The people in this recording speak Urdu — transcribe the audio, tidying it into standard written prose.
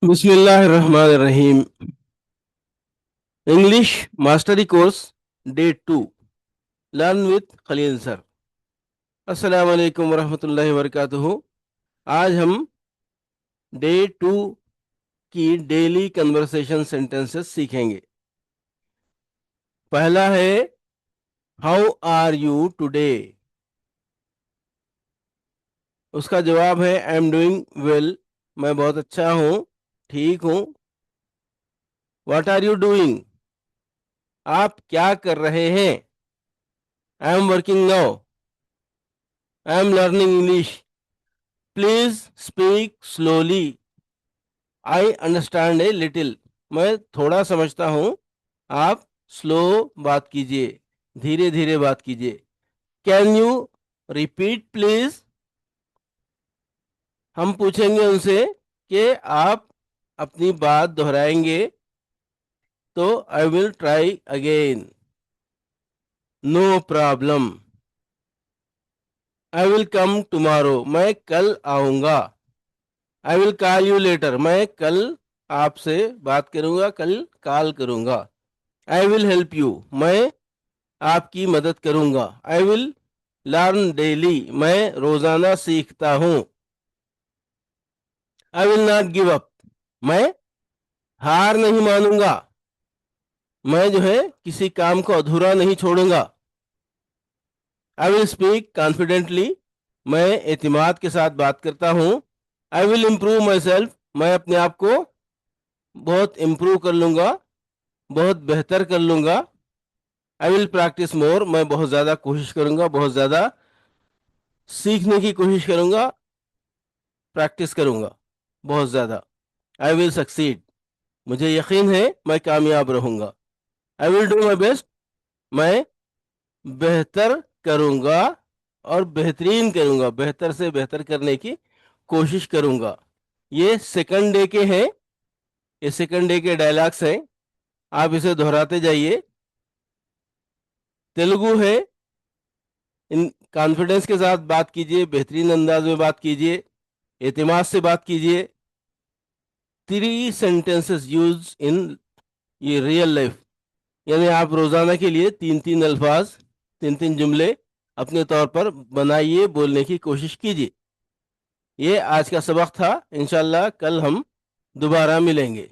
بسم اللہ الرحمن الرحیم۔ English mastery course day 2 learn with Khalil sir. السلام علیکم ورحمۃ اللہ وبرکاتہ۔ آج ہم ڈے 2 کی ڈیلی کنورسیشن سینٹنسز سیکھیں گے۔ پہلا ہے ہاؤ آر یو ٹوڈے۔ اس کا جواب ہے آئی ایم ڈوئنگ ویل، میں بہت اچھا ہوں، ٹھیک ہوں۔ واٹ آر یو ڈوئنگ، آپ کیا کر رہے ہیں؟ I am working now, I am learning English. Please speak slowly. I understand a little. میں تھوڑا سمجھتا ہوں، آپ سلو بات کیجئے، دھیرے دھیرے بات کیجئے۔ Can you repeat please؟ ہم پوچھیں گے ان سے کہ آپ اپنی بات دہرائیں گے تو I will try again. No problem. I will come tomorrow. میں کل آؤں گا۔ I will call you later. میں کل آپ سے بات کروں گا، کل کال کروں گا۔ I will help you. میں آپ کی مدد کروں گا۔ I will learn daily. میں روزانہ سیکھتا ہوں۔ I will not give up. میں ہار نہیں مانوں گا، میں جو ہے کسی کام کو ادھورا نہیں چھوڑوں گا۔ I will speak confidently. میں اعتماد کے ساتھ بات کرتا ہوں۔ I will improve myself. میں اپنے آپ کو بہت امپروو کر لوں گا، بہت بہتر کر لوں گا۔ I will practice more. میں بہت زیادہ کوشش کروں گا، بہت زیادہ سیکھنے کی کوشش کروں گا، پریکٹس کروں گا بہت زیادہ۔ I will succeed. مجھے یقین ہے میں کامیاب رہوں گا۔ I will do my best. میں بہتر کروں گا اور بہترین کروں گا، بہتر سے بہتر کرنے کی کوشش کروں گا۔ یہ سیکنڈ ڈے کے ہیں، یہ سیکنڈ ڈے کے ڈائلاگس ہیں، آپ اسے دہراتے جائیے۔ تیلگو ہے، ان کانفیڈنس کے ساتھ بات کیجئے، بہترین انداز میں بات کیجئے، اعتماد سے بات کیجئے۔ 3 sentences used in یہ ریئل لائف، یعنی آپ روزانہ کے لیے 3 الفاظ، 3 جملے اپنے طور پر بنائیے، بولنے کی کوشش کیجئے۔ یہ آج کا سبق تھا، انشاءاللہ کل ہم دوبارہ ملیں گے۔